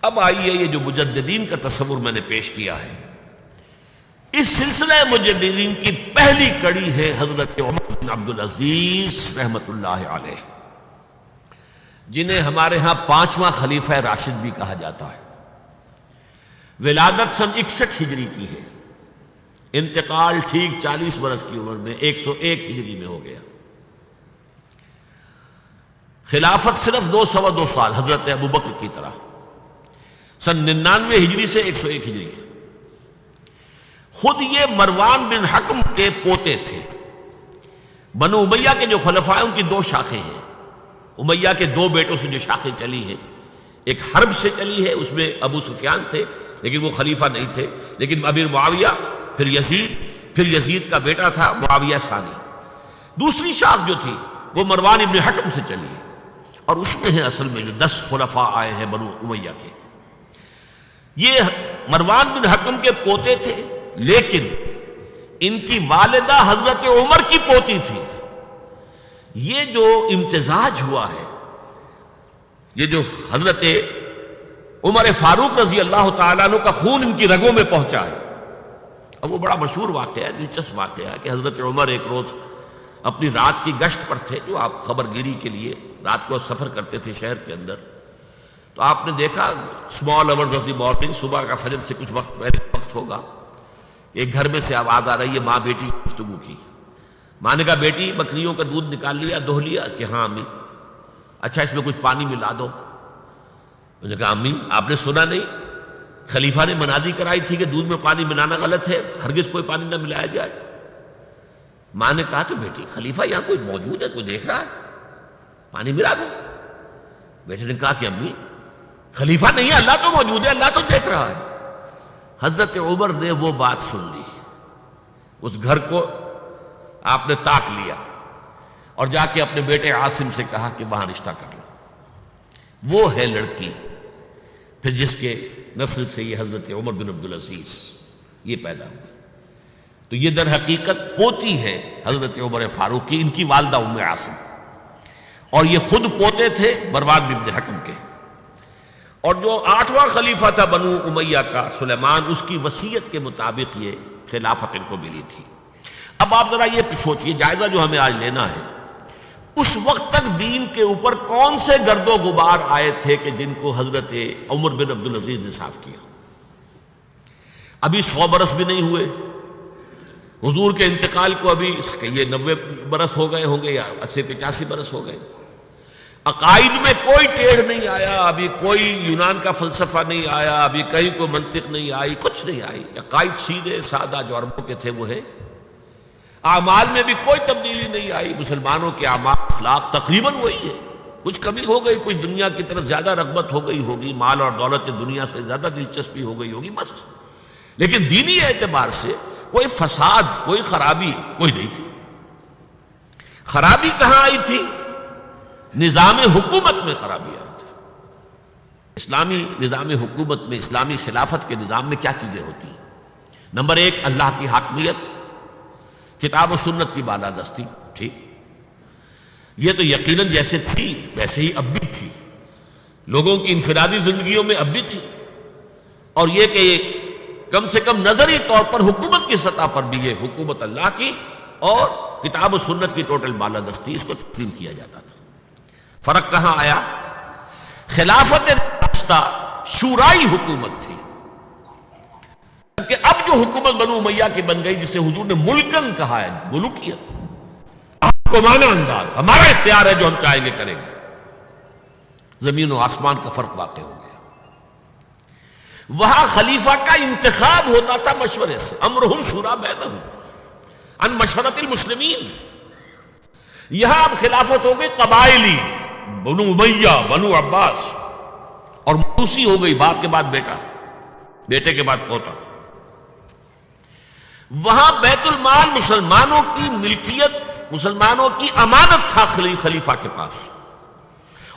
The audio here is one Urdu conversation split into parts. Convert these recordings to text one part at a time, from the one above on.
اب آئیے یہ جو مجددین کا تصور میں نے پیش کیا ہے، اس سلسلہ مجددین کی پہلی کڑی ہے حضرت عمر بن عبدالعزیز رحمت اللہ علیہ، جنہیں ہمارے ہاں 5واں خلیفہ راشد بھی کہا جاتا ہے۔ ولادت سن 61 ہجری کی ہے، انتقال ٹھیک 40 برس کی عمر میں 101 ہجری میں ہو گیا۔ خلافت صرف 2 سال حضرت ابوبکر کی طرح، سن 99 ہجری سے 101 ہجری۔ خود یہ مروان بن حکم کے پوتے تھے۔ بنو امیہ کے جو خلفاء ہیں ان کی 2 شاخیں ہیں، امیہ کے 2 بیٹوں سے جو شاخیں چلی ہیں، ایک حرب سے چلی ہے، اس میں ابو سفیان تھے لیکن وہ خلیفہ نہیں تھے، لیکن امیر معاویہ، پھر یزید کا بیٹا تھا معاویہ ثانی۔ دوسری شاخ جو تھی وہ مروان بن حکم سے چلی ہے، اور اس میں ہے اصل میں جو 10 خلفاء آئے ہیں بنو امیہ کے۔ یہ مروان بن حکم کے پوتے تھے، لیکن ان کی والدہ حضرت عمر کی پوتی تھی۔ یہ جو امتزاج ہوا ہے، یہ جو حضرت عمر فاروق رضی اللہ تعالیٰ عنہ کا خون ان کی رگوں میں پہنچا ہے، اب وہ بڑا مشہور واقعہ ہے، دلچسپ واقعہ ہے کہ حضرت عمر ایک روز اپنی رات کی گشت پر تھے، جو آپ خبر گیری کے لیے رات کو سفر کرتے تھے شہر کے اندر، تو آپ نے دیکھا small hours of the morning, صبح کا فجر سے کچھ وقت پہلے وقت ہوگا، ایک گھر میں سے آواز آ رہی ہے ماں بیٹی کی گفتگو کی۔ ماں نے کہا بیٹی بکریوں کا دودھ نکال لیا، دہو لیا؟ کہ ہاں امی۔ اچھا اس میں کچھ پانی ملا دو۔ انہوں نے کہا امی آپ نے سنا نہیں، خلیفہ نے منادی کرائی تھی کہ دودھ میں پانی ملانا غلط ہے، ہرگز کوئی پانی نہ ملایا جائے۔ ماں نے کہا کہ بیٹی خلیفہ یہاں کوئی موجود ہے، کوئی دیکھ رہا ہے، پانی ملا دو۔ بیٹے نے کہا کہ امی خلیفہ نہیں ہے، اللہ تو موجود ہے، اللہ تو دیکھ رہا ہے۔ حضرت عمر نے وہ بات سن لی، اس گھر کو آپ نے تاک لیا اور جا کے اپنے بیٹے عاصم سے کہا کہ وہاں رشتہ کر لو۔ وہ ہے لڑکی پھر جس کے نسل سے یہ حضرت عمر بن عبدالعزیز یہ پیدا ہوئی۔ تو یہ در حقیقت پوتی ہے حضرت عمر فاروق کی، ان کی والدہ ام عاصم، اور یہ خود پوتے تھے مروان بن حکم کے۔ اور جو 8واں خلیفہ تھا بنو امیہ کا سلیمان، اس کی وصیت کے مطابق یہ خلافت ان کو ملی تھی۔ اب آپ ذرا یہ سوچئے، جائزہ جو ہمیں آج لینا ہے، اس وقت تک دین کے اوپر کون سے گرد و غبار آئے تھے کہ جن کو حضرت عمر بن عبدالعزیز نے صاف کیا؟ ابھی 100 برس بھی نہیں ہوئے حضور کے انتقال کو، ابھی یہ 90 برس ہو گئے ہوں گے یا 80-85 برس ہو گئے۔ عقائد میں کوئی ٹیڑھ نہیں آیا، ابھی کوئی یونان کا فلسفہ نہیں آیا، ابھی کہیں کوئی منطق نہیں آئی، کچھ نہیں آئی۔ عقائد سیدھے سادہ جو عربوں کے تھے وہ ہے۔ اعمال میں بھی کوئی تبدیلی نہیں آئی، مسلمانوں کے اعمال اخلاق تقریباً وہی ہے، کچھ کمی ہو گئی، کچھ دنیا کی طرف زیادہ رغبت ہو گئی ہوگی، مال اور دولت دنیا سے زیادہ دلچسپی ہو گئی ہوگی بس، لیکن دینی اعتبار سے کوئی فساد، کوئی خرابی کوئی نہیں تھی۔ خرابی کہاں آئی تھی؟ نظام حکومت میں خرابی آئی تھی۔ اسلامی نظام حکومت میں، اسلامی خلافت کے نظام میں کیا چیزیں ہوتی ہیں؟ نمبر 1 اللہ کی حاکمیت، کتاب و سنت کی بالادستی، ٹھیک، یہ تو یقیناً جیسے تھی ویسے ہی اب بھی تھی، لوگوں کی انفرادی زندگیوں میں اب بھی تھی، اور یہ کہ کم سے کم نظری طور پر حکومت کی سطح پر بھی یہ حکومت اللہ کی اور کتاب و سنت کی ٹوٹل بالادستی، اس کو تسلیم کیا جاتا تھا۔ فرق کہاں آیا؟ خلافت راستہ شورائی حکومت تھی، کہ اب جو حکومت بنو امیہ کی بن گئی، جسے حضور نے ملکن کہا ہے، ملوکیت، کو مانا انداز، ہمارا اختیار ہے، جو ہم چاہیں گے کریں گے، زمین و آسمان کا فرق واقع ہو گیا۔ وہاں خلیفہ کا انتخاب ہوتا تھا مشورے سے، امرہم شورا بینہم عن مشورۃ المسلمین۔ یہاں اب خلافت ہو گئی قبائلی، بنو امیہ، بنو عباس، اور موروثی ہو گئی، باپ کے بعد بیٹا، بیٹے کے بعد پوتا۔ وہاں بیت المال مسلمانوں کی ملکیت، مسلمانوں کی امانت تھا خلیفہ کے پاس،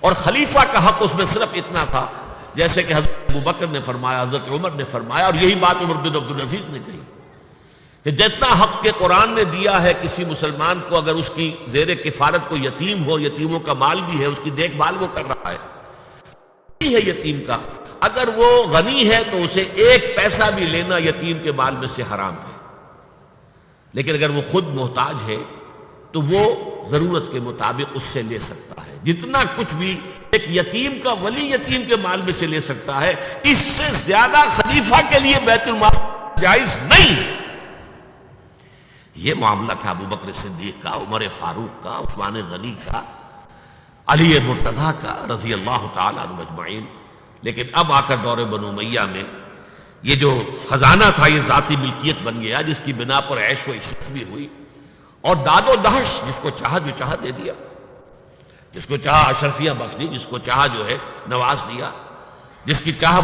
اور خلیفہ کا حق اس میں صرف اتنا تھا جیسے کہ حضرت ابوبکر نے فرمایا، حضرت عمر نے فرمایا، اور یہی بات عمر بن عبدالعزیز نے کہی کہ جتنا حق کے قرآن نے دیا ہے کسی مسلمان کو، اگر اس کی زیر کفالت کو یتیم ہو، یتیموں کا مال بھی ہے، اس کی دیکھ بھال وہ کر رہا ہے، ہے یتیم کا، اگر وہ غنی ہے تو اسے ایک پیسہ بھی لینا یتیم کے مال میں سے حرام ہے، لیکن اگر وہ خود محتاج ہے تو وہ ضرورت کے مطابق اس سے لے سکتا ہے، جتنا کچھ بھی ایک یتیم کا ولی یتیم کے مال میں سے لے سکتا ہے، اس سے زیادہ خلیفہ کے لیے بیت المال جائز نہیں ہے۔ یہ معاملہ تھا ابو بکر صدیق کا، عمر فاروق کا، عثمان غنی کا، علی مرتضیٰ کا رضی اللہ تعالیٰ عنہ اجمعین۔ لیکن اب آ کر دور بنو امیہ میں یہ جو خزانہ تھا یہ ذاتی ملکیت بن گیا، جس کی بنا پر عیش و عشرت بھی ہوئی، اور داد و دہش، جس کو چاہا جو چاہا دے دیا، جس کو چاہا اشرفیاں بخش دی، جس کو چاہا جو ہے نواز دیا، جس کی چاہا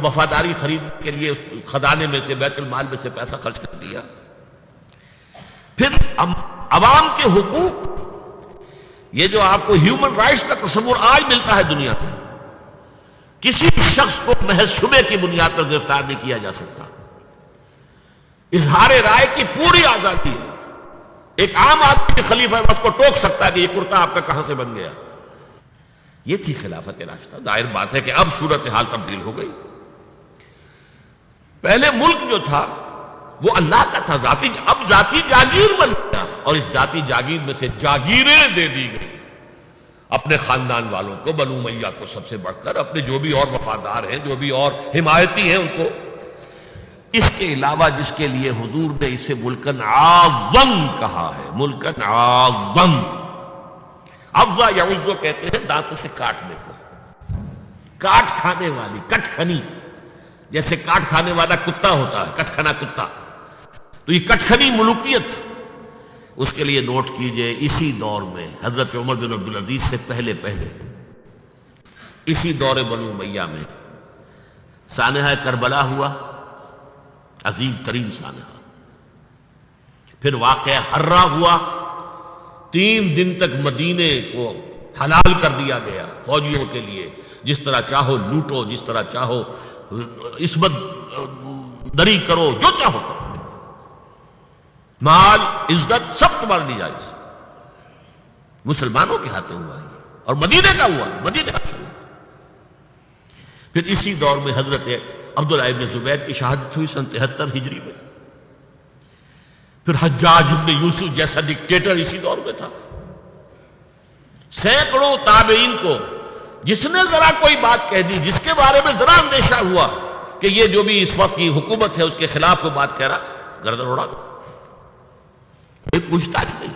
وفاداری خرید کے لیے خزانے میں سے بیت المال میں سے پیسہ خرچ کر دیا۔ پھر عوام کے حقوق، یہ جو آپ کو ہیومن رائٹس کا تصور آج ملتا ہے دنیا میں، کسی شخص کو محض شبے کی بنیاد پر گرفتار نہیں کیا جا سکتا، اظہار رائے کی پوری آزادی ہے، ایک عام آدمی خلیفہ وقت کو ٹوک سکتا ہے کہ یہ کرتا آپ کا کہاں سے بن گیا۔ یہ تھی خلافت راشدہ۔ ظاہر بات ہے کہ اب صورتحال تبدیل ہو گئی۔ پہلے ملک جو تھا وہ اللہ کا تھا، اب ذاتی جاگیر بن گیا، اور اس ذاتی جاگیر میں سے جاگیریں دے دی گئی اپنے خاندان والوں کو، بنو امیہ کو سب سے بڑھ کر، اپنے جو بھی اور وفادار ہیں، جو بھی اور حمایتی ہیں ان کو۔ اس کے علاوہ جس کے لیے حضور نے اسے ملکن اعظم کہا ہے، ملکن اعظم، افزا یعوذ کہتے ہیں دانتوں سے کاٹنے کو، کاٹ کھانے والی، کٹ کھنی، جیسے کاٹ کھانے والا کتا ہوتا ہے، کٹ کھنا کتا، تو یہ کٹ کھنی ملوکیت، اس کے لیے نوٹ کیجئے اسی دور میں حضرت عمر بن عبدالعزیز سے پہلے اسی دور بنو امیہ میں سانحہ کربلا ہوا، عظیم ترین سانحہ۔ پھر واقعہ حرہ ہوا، 3 دن تک مدینے کو حلال کر دیا گیا فوجیوں کے لیے، جس طرح چاہو لوٹو، جس طرح چاہو عصمت دری کرو، جو چاہو کرو، مال عزت سب تمہارے لیے جائز۔ مسلمانوں کے ہاتھوں ہوا ہے، اور مدینے کا ہوا، مدینے کا ہوا۔ پھر اسی دور میں حضرت عبداللہ ابن زبیر کی شہادت ہوئی 73 ہجری میں۔ پھر حجاج ابن یوسف جیسا ڈکٹیٹر اسی دور میں تھا۔ سینکڑوں تابعین کو جس نے ذرا کوئی بات کہہ دی، جس کے بارے میں ذرا اندیشہ ہوا کہ یہ جو بھی اس وقت کی حکومت ہے اس کے خلاف کوئی بات کہہ رہا، گردن اڑا دو، کوئی پوچھ تاچھ نہیں،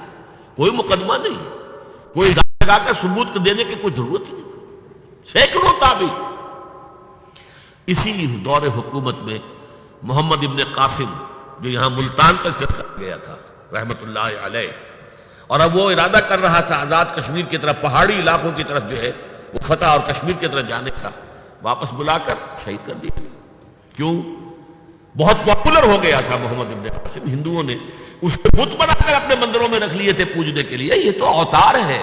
کوئی مقدمہ نہیں، کوئی لگا کر ثبوت دینے کی کوئی ضرورت ہی نہیں۔ سینکڑوں تابعین۔ اسی دور حکومت میں محمد ابن قاسم، جو یہاں ملتان تک چلا گیا تھا رحمت اللہ علیہ، اور اب وہ ارادہ کر رہا تھا آزاد کشمیر کی طرف، پہاڑی علاقوں کی طرف جو ہے وہ فتح اور کشمیر کی طرف جانے کا، واپس بلا کر شہید کر دیا۔ کیوں؟ بہت پاپولر ہو گیا تھا محمد ابن قاسم، ہندوؤں نے اس کو بت بنا کر اپنے مندروں میں رکھ لیے تھے پوجنے کے لیے۔ یہ تو اوتار ہے،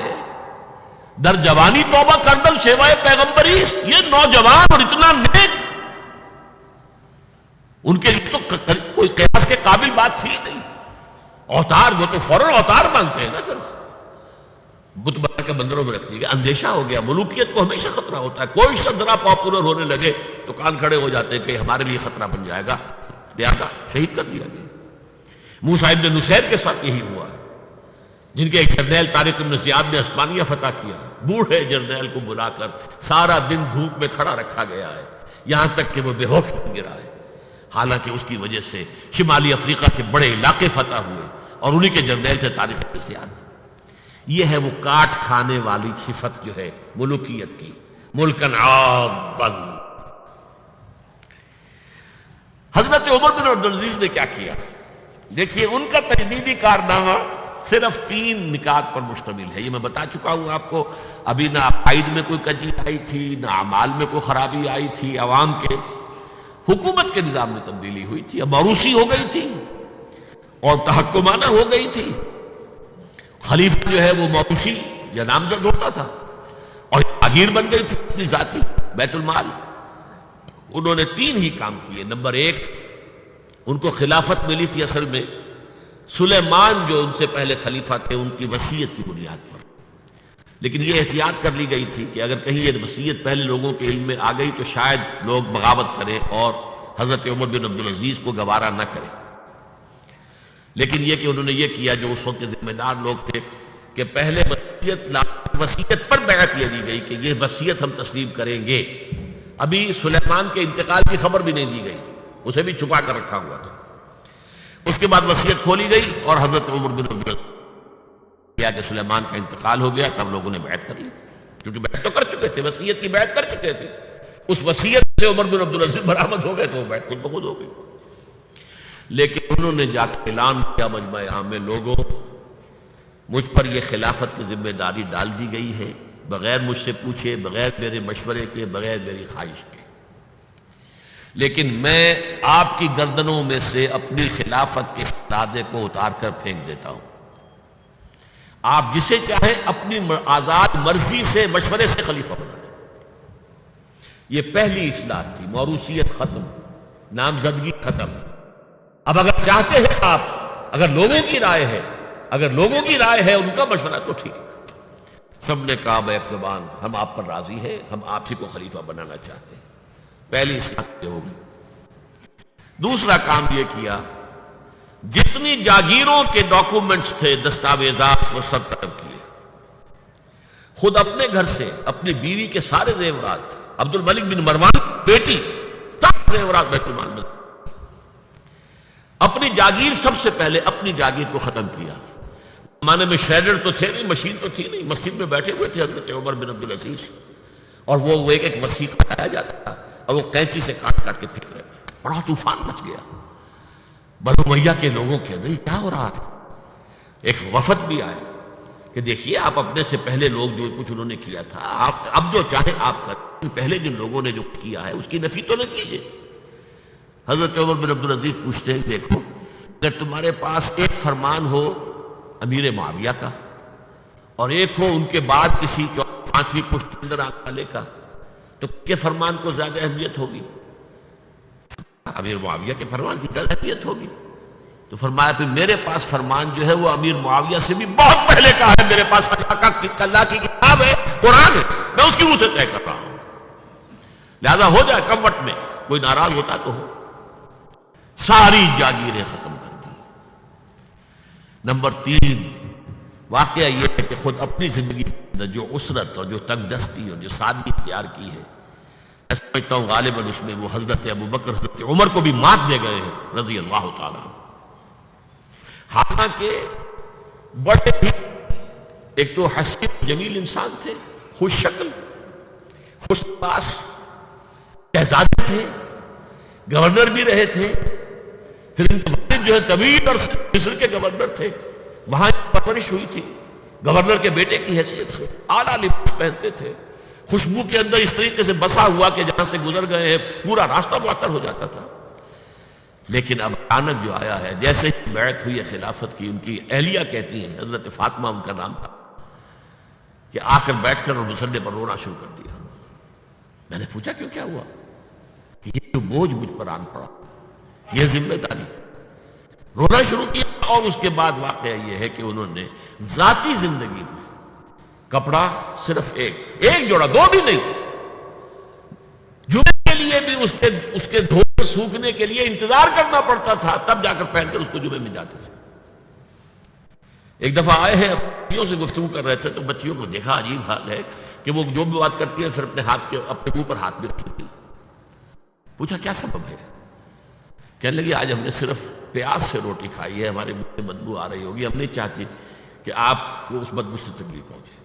در جوانی توبہ کردم سیوائے پیغمبری، یہ نوجوان اور اتنا نیک، ان کے لیے تو کوئی قیاس کے قابل بات تھی نہیں۔ اوتار، وہ تو فوراً اوتار مانگتے ہیں نا، پھر بت بنا کے مندروں میں رکھ دیا۔ اندیشہ ہو گیا، ملوکیت کو ہمیشہ خطرہ ہوتا ہے، کوئی شخص ذرا پاپولر ہونے لگے تو کان کھڑے ہو جاتے ہیں کہ ہمارے لیے خطرہ بن جائے گا، لہذا شہید کر دیا گیا۔ موسیٰ ابن نصیر کے ساتھ یہی ہوا، جن کے ایک جرنیل طارق بن زیاد نے عثمانیہ فتح کیا، بوڑھے جرنیل کو بلا کر سارا دن دھوپ میں کھڑا رکھا گیا ہے، یہاں تک کہ وہ بے ہوش گرا ہے، حالانکہ اس کی وجہ سے شمالی افریقہ کے بڑے علاقے فتح ہوئے، اور انہی کے جرنیل تھے طارق بن زیاد۔ یہ ہے وہ کاٹ کھانے والی صفت جو ہے ملوکیت کی، ملکن عاضا۔ حضرت عمر بن عبدالعزیز نے کیا کیا؟ دیکھیے ان کا تجدیدی کارنامہ صرف 3 نکات پر مشتمل ہے، یہ میں بتا چکا ہوں آپ کو۔ ابھی نہ عقائد میں کوئی کجی آئی تھی، نہ اعمال میں کوئی خرابی آئی تھی، عوام کے حکومت کے نظام میں تبدیلی ہوئی تھی، اب موروثی ہو گئی تھی اور تحکمانہ ہو گئی تھی۔ خلیفہ جو ہے وہ موروثی یا نامزد ہوتا تھا، اور جاگیر بن گئی تھی اپنی ذاتی بیت المال۔ انہوں نے 3 ہی کام کیے۔ نمبر 1، ان کو خلافت ملی تھی اصل میں سلیمان جو ان سے پہلے خلیفہ تھے ان کی وصیت کی بنیاد پر۔ لیکن یہ احتیاط کر لی گئی تھی کہ اگر کہیں یہ وصیت پہلے لوگوں کے علم میں آ گئی تو شاید لوگ بغاوت کریں اور حضرت عمر بن عبدالعزیز کو گوارا نہ کریں. لیکن یہ کہ انہوں نے یہ کیا جو اس وقت کے ذمہ دار لوگ تھے کہ پہلے وصیت پر بیعت یہ دی گئی کہ یہ وصیت ہم تسلیم کریں گے. ابھی سلیمان کے انتقال کی خبر بھی نہیں دی گئی، اسے بھی چھپا کر رکھا ہوا تھا. اس کے بعد وصیت کھولی گئی اور حضرت عمر بن عبدالعزیز کیا کہ سلیمان کا انتقال ہو گیا، تب لوگوں نے بیعت کر لی، کیونکہ بیعت تو کر چکے تھے، وصیت کی بیعت کر چکے تھے. اس وصیت سے عمر بن عبدالعزیز برآمد ہو گئے تو وہ بیعت خود بخود ہو گئی. لیکن انہوں نے جا کے اعلان کیا مجمع عام میں، لوگوں مجھ پر یہ خلافت کی ذمہ داری ڈال دی گئی ہے، بغیر مجھ سے پوچھے، بغیر میرے مشورے کے، بغیر میری خواہش کے، لیکن میں آپ کی گردنوں میں سے اپنی خلافت کے سادے کو اتار کر پھینک دیتا ہوں. آپ جسے چاہیں اپنی آزاد مرضی سے مشورے سے خلیفہ بنا لیں. یہ پہلی اصلاح تھی. موروثیت ختم، نامزدگی ختم. اب اگر چاہتے ہیں آپ، اگر لوگوں کی رائے ہے ان کا مشورہ تو ٹھیک ہے. سب نے کہا بیک زبان ہم آپ پر راضی ہیں، ہم آپ ہی کو خلیفہ بنانا چاہتے ہیں. پہلی اصلاح یہ ہوگی. دوسرا کام یہ کیا، جتنی جاگیروں کے ڈاکومنٹس تھے، دستاویزات، وہ سب طلب کیے. خود اپنے گھر سے اپنی بیوی کے سارے زیورات، عبد الملک بن مروان بیٹی تک زیورات بیت المال میں. اپنی جاگیر سب سے پہلے اپنی جاگیر کو ختم کیا. زمانے میں شیڈر تو تھے نہیں، مشین تو تھی نہیں. مسجد میں بیٹھے ہوئے تھے حضرت عمر بن عبدالعزیز، اور وہ ایک ایک وسیقہ لایا جاتا تھا اور وہ قینچی سے کاٹ کاٹ کے پھینک رہے تھے. بڑا طوفان مچ گیا بنو امیہ کے لوگوں کے اندر. کیا ہو رہا تھا؟ ایک وفد بھی آئے کہ دیکھیے آپ اپنے سے پہلے لوگ جو کچھ انہوں نے کیا تھا، آپ اب جو چاہیں آپ کریں، پہلے جن لوگوں نے جو کیا ہے اس کی نفی تو نہ کیجیے. حضرت عمر بن عبدالعزیز پوچھتے ہیں دیکھو اگر تمہارے پاس ایک فرمان ہو امیر معاویہ کا اور ایک ہو ان کے بعد کسی پانچویں پشت کے اندر آنے والے کا، تو کے فرمان کو زیادہ اہمیت ہوگی؟ امیر معاویہ کے فرمان کی زیادہ اہمیت ہوگی. تو فرمایا پھر میرے پاس فرمان جو ہے وہ امیر معاویہ سے بھی بہت پہلے کا ہے. میرے پاس اللہ کی کتاب ہے، قرآن ہے، میں اس کی روح سے طے کر رہا ہوں. لہذا ہو جائے کم وقت میں، کوئی ناراض ہوتا تو ہو. ساری جاگیریں ختم کر دی. نمبر 3 واقعہ یہ ہے کہ خود اپنی زندگی میں جو اسرت اور جو تنگ دستی اور جو سادگی اختیار کی ہے، میں سمجھتا ہوں غالباً اس میں وہ حضرت ابوبکر حضرت عمر کو بھی مات دے گئے ہیں رضی اللہ تعالیٰ. حالانکہ بڑے ہی ایک تو حسین جمیل انسان تھے، خوش شکل، خوش لباس، شہزادے تھے، گورنر بھی رہے تھے. پھر ان کے والد جو ہے طویل اور مصر کے گورنر تھے، وہاں پرورش ہوئی تھی گورنر کے بیٹے کی حیثیت سے. اعلیٰ لباس پہنتے تھے، خوشبو کے اندر اس طریقے سے بسا ہوا کہ جہاں سے گزر گئے ہیں پورا راستہ معطر ہو جاتا تھا. لیکن اب اچانک جو آیا ہے، جیسے بیعت ہوئی ہے خلافت کی، ان کی اہلیہ کہتی ہیں، حضرت فاطمہ ان کا نام تھا، کہ آ کر بیٹھ کر اور مسلح پر رونا شروع کر دیا. میں نے پوچھا کیوں، کیا ہوا؟ یہ جو بوجھ مجھ پر آن پڑا، یہ ذمہ داری. رونا شروع کیا. اور اس کے بعد واقعہ یہ ہے کہ انہوں نے ذاتی زندگی میں کپڑا صرف ایک جوڑا، 2 بھی نہیں، جمعے کے لیے بھی اس کے دھونے سوکھنے کے لیے انتظار کرنا پڑتا تھا، تب جا کر پہن کر اس کو جمعے میں جاتے تھے. ایک دفعہ آئے ہیں، بچیوں سے گفتگو کر رہے تھے تو بچیوں کو دیکھا عجیب حال ہے کہ وہ جو بھی بات کرتی ہے پھر اپنے منہ پر ہاتھ بھی رکھتی. پوچھا کیا سبب ہے؟ کہنے لگی آج ہم نے صرف پیاز سے روٹی کھائی ہے، ہمارے منہ سے بدبو آ رہی ہوگی، ہم نہیں چاہتی کہ آپ کو اس بدبو سے تکلیف پہنچے.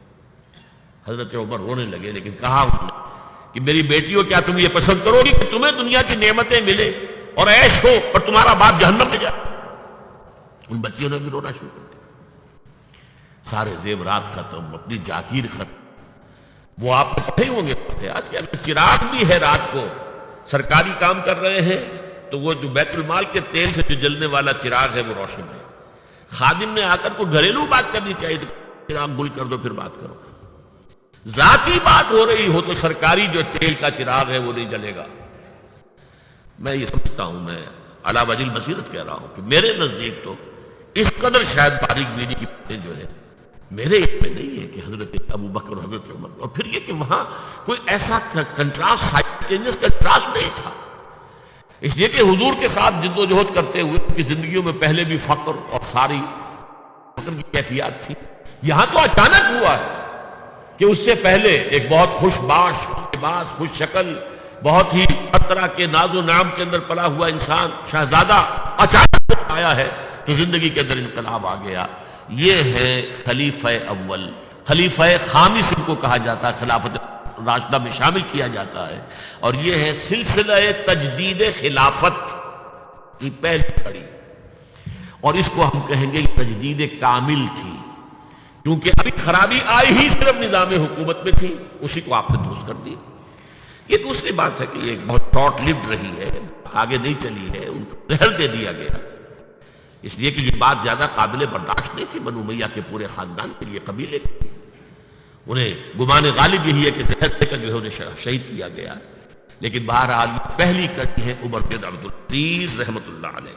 حضرت عمر رونے لگے، لیکن کہا کہ میری بیٹیوں کیا تم یہ پسند کرو گی کہ تمہیں دنیا کی نعمتیں ملے اور عیش ہو اور تمہارا باپ جہنم میں جائے؟ ان بچیوں نے بھی رونا شروع کر دیا. سارے زیورات ختم، اپنی جاگیر ختم. وہ آپ کو پتہ ہی ہوں گے آج کیا چراغ بھی ہے، رات کو سرکاری کام کر رہے ہیں تو وہ جو بیت المال کے تیل سے جو جلنے والا چراغ ہے وہ روشن ہے. خادم نے آ کر کوئی گھریلو بات کرنی چاہیے تو چراغ گل کر دو پھر بات کرو. ذاتی بات ہو رہی ہو تو سرکاری جو تیل کا چراغ ہے وہ نہیں جلے گا. میں یہ سمجھتا ہوں، میں علی وجہ البصیرت کہہ رہا ہوں کہ میرے نزدیک تو اس قدر شاید باریک بینی کی باتیں جو ہے میرے علم میں نہیں ہے کہ حضرت ابو بکر اور حضرت عمر، اور پھر یہ کہ وہاں کوئی ایسا کنٹراسٹ سائملٹینیس کنٹراسٹ نہیں تھا، اس لیے کہ حضور کے ساتھ جد و جہد کرتے ہوئے ان کی زندگیوں میں پہلے بھی فقر اور ساری فقر کی کیفیات تھی. یہاں تو اچانک ہوا ہے کہ اس سے پہلے ایک بہت خوش باش، خوش شکل، بہت ہی ہر طرح کے ناز و نعم کے اندر پلا ہوا انسان شہزادہ اچانک آیا ہے تو زندگی کے اندر انقلاب آ گیا. یہ ہے خلیفہ اول، خلیفہ خامس ان کو کہا جاتا ہے، خلافت راشدہ میں شامل کیا جاتا ہے، اور یہ ہے سلسلہ تجدید خلافت کی پہلی کڑی، اور اس کو ہم کہیں گے تجدید کامل تھی، کیونکہ ابھی خرابی آئی ہی صرف نظام حکومت میں تھی، اسی کو آپ نے درست کر دی. یہ دوسری بات ہے کہ یہ بہت شارٹ لیوڈ رہی ہے، آگے نہیں چلی ہے، ان کو زہر دے دیا گیا، اس لیے کہ یہ بات زیادہ قابل برداشت نہیں تھی بنو امیہ کے پورے خاندان کے لیے، قبیلے کے لیے. انہیں گمان غالب یہی ہے کہ زہر دے کر جو ہے انہیں شہید کیا گیا. لیکن بہرحال پہلی کڑی ہے عمر بن عبد العزیز رحمۃ اللہ علیہ.